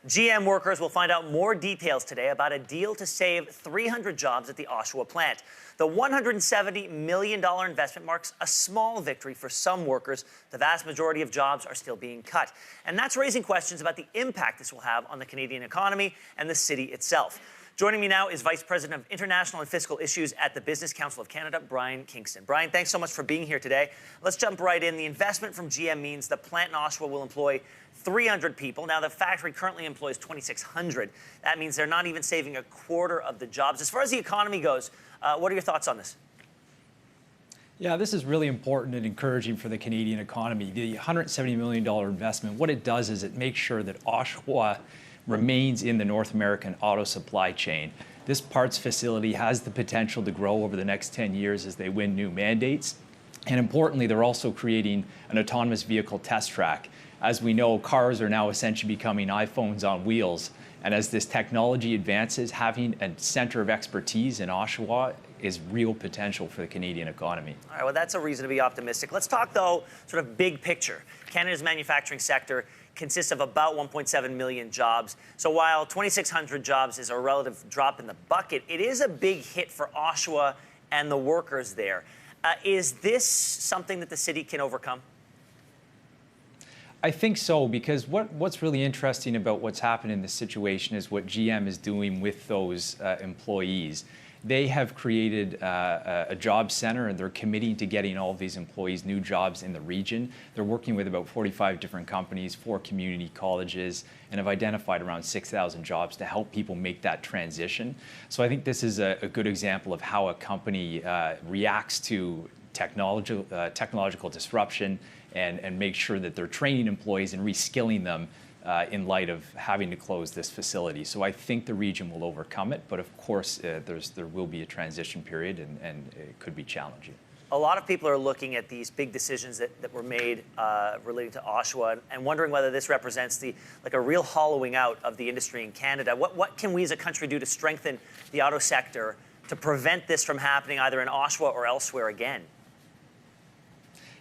GM workers will find out more details today about a deal to save 300 jobs at the Oshawa plant. The $170 million investment marks a small victory for some workers. The vast majority of jobs are still being cut. And that's raising questions about the impact this will have on the Canadian economy and the city itself. Joining me now is Vice President of International and Fiscal Issues at the Business Council of Canada, Brian Kingston. Brian, thanks so much for being here today. Let's jump right in. The investment from GM means the plant in Oshawa will employ 300 people. Now, the factory currently employs 2,600. That means they're not even saving a quarter of the jobs. As far as the economy goes, what are your thoughts on this? Yeah, this is really important and encouraging for the Canadian economy. The $170 million investment, what it does is it makes sure that Oshawa remains in the North American auto supply chain. This parts facility has the potential to grow over the next 10 years as they win new mandates. And importantly, they're also creating an autonomous vehicle test track. As we know, cars are now essentially becoming iPhones on wheels. And as this technology advances, having a center of expertise in Oshawa is real potential for the Canadian economy. All right, well, that's a reason to be optimistic. Let's talk, though, sort of big picture. Canada's manufacturing sector consists of about 1.7 million jobs. So while 2,600 jobs is a relative drop in the bucket, it is a big hit for Oshawa and the workers there. Is this something that the city can overcome? I think so, because what's really interesting about what's happened in this situation is what GM is doing with those employees. They have created a job center, and they're committing to getting all of these employees new jobs in the region. They're working with about 45 different companies, 4 community colleges, and have identified around 6,000 jobs to help people make that transition. So I think this is a good example of how a company reacts to technological disruption and make sure that they're training employees and reskilling them in light of having to close this facility. So I think the region will overcome it, but of course there will be a transition period and it could be challenging. A lot of people are looking at these big decisions that were made relating to Oshawa and wondering whether this represents a real hollowing out of the industry in Canada. What can we as a country do to strengthen the auto sector to prevent this from happening either in Oshawa or elsewhere again?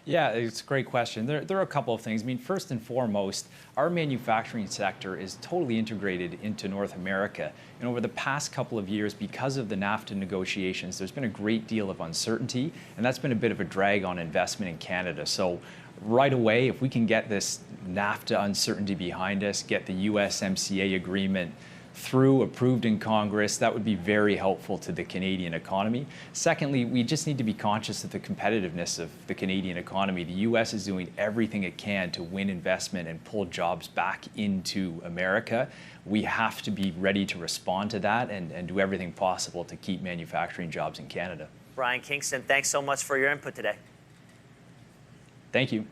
Yeah, it's a great question. There are a couple of things. I mean, first and foremost, our manufacturing sector is totally integrated into North America. And over the past couple of years, because of the NAFTA negotiations, there's been a great deal of uncertainty, and that's been a bit of a drag on investment in Canada. So right away, if we can get this NAFTA uncertainty behind us, get the USMCA agreement through, approved in Congress, that would be very helpful to the Canadian economy. Secondly, we just need to be conscious of the competitiveness of the Canadian economy. The U.S. is doing everything it can to win investment and pull jobs back into America. We have to be ready to respond to that and do everything possible to keep manufacturing jobs in Canada. Brian Kingston, thanks so much for your input today. Thank you.